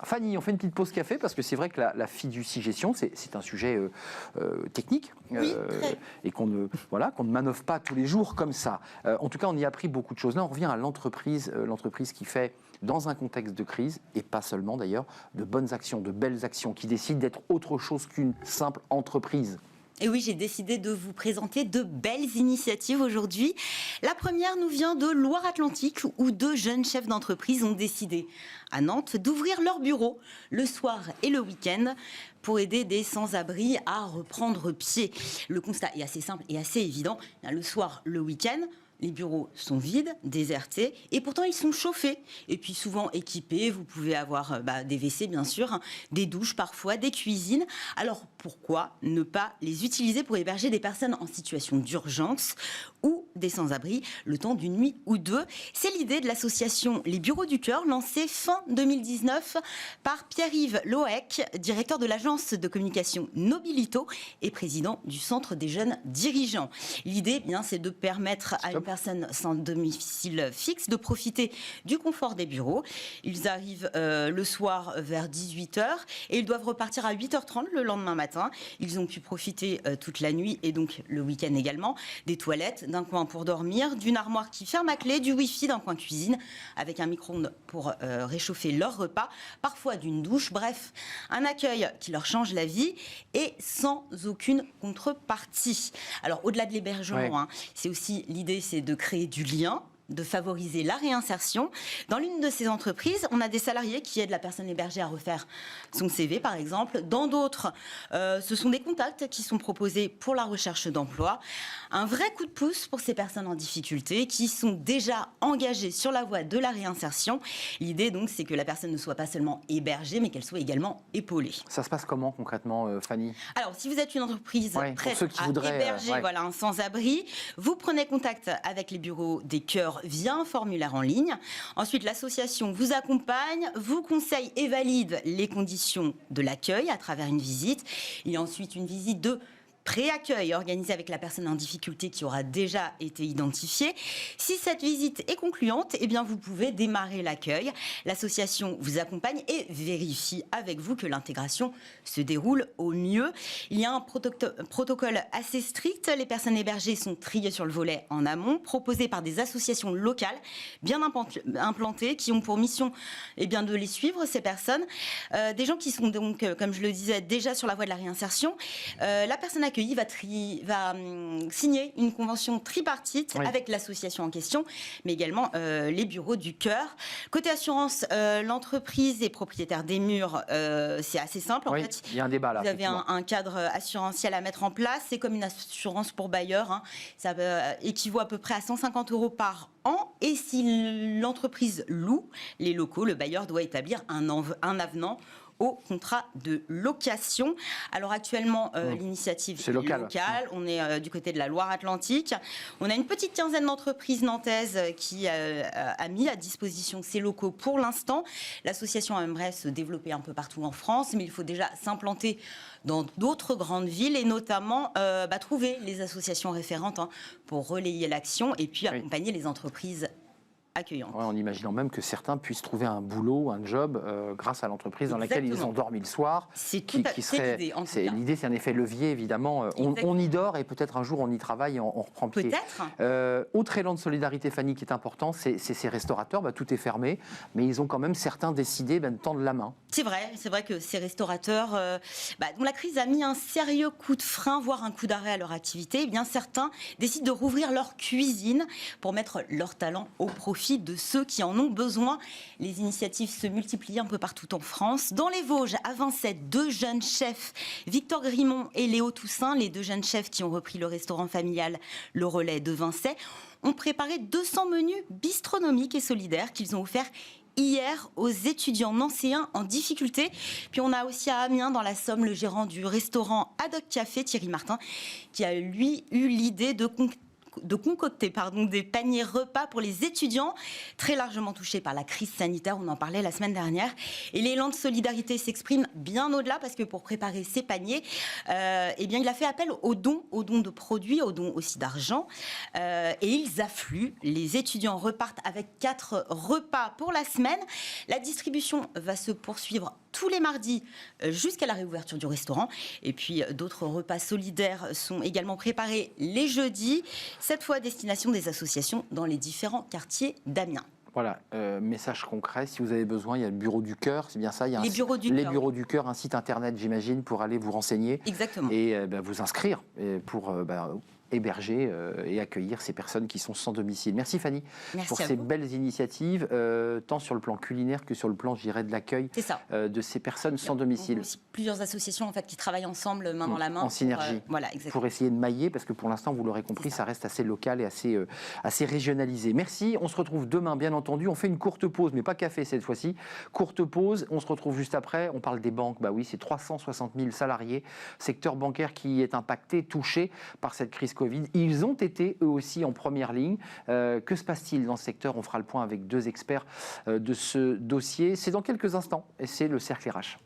Fanny, on fait une petite pause café parce que c'est vrai que la fiducie-gestion, c'est un sujet technique et qu'on ne manœuvre pas tous les jours comme ça. En tout cas, on y a appris beaucoup de choses. Là, on revient à l'entreprise qui fait, dans un contexte de crise, et pas seulement d'ailleurs, de bonnes actions, de belles actions, qui décident d'être autre chose qu'une simple entreprise. Et oui, j'ai décidé de vous présenter de belles initiatives aujourd'hui. La première nous vient de Loire-Atlantique, où 2 jeunes chefs d'entreprise ont décidé, à Nantes, d'ouvrir leur bureau le soir et le week-end pour aider des sans-abri à reprendre pied. Le constat est assez simple et assez évident. Le soir, le week-end, les bureaux sont vides, désertés, et pourtant ils sont chauffés. Et puis souvent équipés, vous pouvez avoir des WC bien sûr, des douches parfois, des cuisines. Alors pourquoi ne pas les utiliser pour héberger des personnes en situation d'urgence ou des sans-abri le temps d'une nuit ou deux? C'est l'idée de l'association Les Bureaux du Cœur, lancée fin 2019 par Pierre-Yves Loec, directeur de l'agence de communication Nobilito et président du Centre des jeunes dirigeants. L'idée, c'est de permettre à une personne sans domicile fixe de profiter du confort des bureaux. Ils arrivent le soir vers 18h et ils doivent repartir à 8h30 le lendemain matin. Ils ont pu profiter toute la nuit et donc le week-end également des toilettes, d'un coin pour dormir, d'une armoire qui ferme à clé, du wifi d'un coin cuisine avec un micro-ondes pour réchauffer leur repas, parfois d'une douche, bref, un accueil qui leur change la vie et sans aucune contrepartie. Alors au-delà de l'hébergement, c'est aussi l'idée, c'est de créer du lien, de favoriser la réinsertion. Dans l'une de ces entreprises, on a des salariés qui aident la personne hébergée à refaire son CV, par exemple. Dans d'autres, ce sont des contacts qui sont proposés pour la recherche d'emploi. Un vrai coup de pouce pour ces personnes en difficulté qui sont déjà engagées sur la voie de la réinsertion. L'idée, donc, c'est que la personne ne soit pas seulement hébergée, mais qu'elle soit également épaulée. Ça se passe comment, concrètement, Fanny ? Alors, si vous êtes une entreprise prête à héberger un sans-abri, vous prenez contact avec les bureaux des cœurs via un formulaire en ligne. Ensuite, l'association vous accompagne, vous conseille et valide les conditions de l'accueil à travers une visite. Il y a ensuite une visite de pré-accueil organisé avec la personne en difficulté qui aura déjà été identifiée. Si cette visite est concluante, vous pouvez démarrer l'accueil. L'association vous accompagne et vérifie avec vous que l'intégration se déroule au mieux. Il y a un protocole assez strict. Les personnes hébergées sont triées sur le volet en amont, proposées par des associations locales bien implantées qui ont pour mission de les suivre, ces personnes. Des gens qui sont donc, comme je le disais, déjà sur la voie de la réinsertion. La personne accueillie va signer une convention tripartite avec l'association en question, mais également les bureaux du cœur. Côté assurance, l'entreprise est propriétaire des murs, c'est assez simple. En fait, il y a un débat là. Vous avez un cadre assurantiel à mettre en place, c'est comme une assurance pour bailleur, ça équivaut à peu près à 150 € par an, et si l'entreprise loue les locaux, le bailleur doit établir un avenant au contrat de location. Alors actuellement, l'initiative est locale. On est du côté de la Loire-Atlantique. On a une petite quinzaine d'entreprises nantaises qui a mis à disposition ces locaux pour l'instant. L'association aimerait se développer un peu partout en France, mais il faut déjà s'implanter dans d'autres grandes villes et notamment trouver les associations référentes pour relayer l'action et puis accompagner les entreprises accueillante. En imaginant même que certains puissent trouver un boulot, un job, grâce à l'entreprise dans laquelle ils ont dormi le soir. C'est l'idée, en tout cas. L'idée, c'est un effet levier, évidemment. On y dort et peut-être un jour on y travaille et on reprend pied. Peut-être. Autre élan de solidarité, Fanny, qui est important, c'est ces restaurateurs. Tout est fermé, mais ils ont quand même certains décidé de tendre la main. C'est vrai que ces restaurateurs, dont la crise a mis un sérieux coup de frein, voire un coup d'arrêt à leur activité, certains décident de rouvrir leur cuisine pour mettre leur talent au profit de ceux qui en ont besoin. Les initiatives se multiplient un peu partout en France. Dans les Vosges, à Vincennes, 2 jeunes chefs, Victor Grimont et Léo Toussaint, les 2 jeunes chefs qui ont repris le restaurant familial Le Relais de Vincennes, ont préparé 200 menus bistronomiques et solidaires qu'ils ont offerts hier aux étudiants nancéens en difficulté. Puis on a aussi à Amiens, dans la Somme, le gérant du restaurant Ad Hoc Café, Thierry Martin, qui a lui eu l'idée de de concocter des paniers repas pour les étudiants très largement touchés par la crise sanitaire. On en parlait la semaine dernière. Et l'élan de solidarité s'exprime bien au-delà parce que pour préparer ces paniers, il a fait appel aux dons de produits, aux dons aussi d'argent. Et ils affluent. Les étudiants repartent avec 4 repas pour la semaine. La distribution va se poursuivre tous les mardis jusqu'à la réouverture du restaurant. Et puis d'autres repas solidaires sont également préparés les jeudis, cette fois à destination des associations dans les différents quartiers d'Amiens. Voilà, message concret, si vous avez besoin, il y a le Bureau du Cœur, c'est bien ça, il y a les Bureaux du Cœur, un site internet, j'imagine, pour aller vous renseigner. Exactement. Et vous inscrire pour héberger et accueillir ces personnes qui sont sans domicile. Merci Fanny pour ces belles initiatives, tant sur le plan culinaire que sur le plan, je dirais, de l'accueil de ces personnes sans domicile. Aussi plusieurs associations en fait, qui travaillent ensemble, main dans la main. En synergie. Pour essayer de mailler, parce que pour l'instant, vous l'aurez compris, ça reste assez local et assez régionalisé. Merci, on se retrouve demain, bien entendu. On fait une courte pause, mais pas café cette fois-ci. Courte pause, on se retrouve juste après. On parle des banques, bah oui, c'est 360 000 salariés, secteur bancaire qui est impacté, touché par cette crise Covid. Ils ont été eux aussi en première ligne. Que se passe-t-il dans ce secteur? On fera le point avec 2 experts de ce dossier. C'est dans quelques instants et c'est le Cercle RH.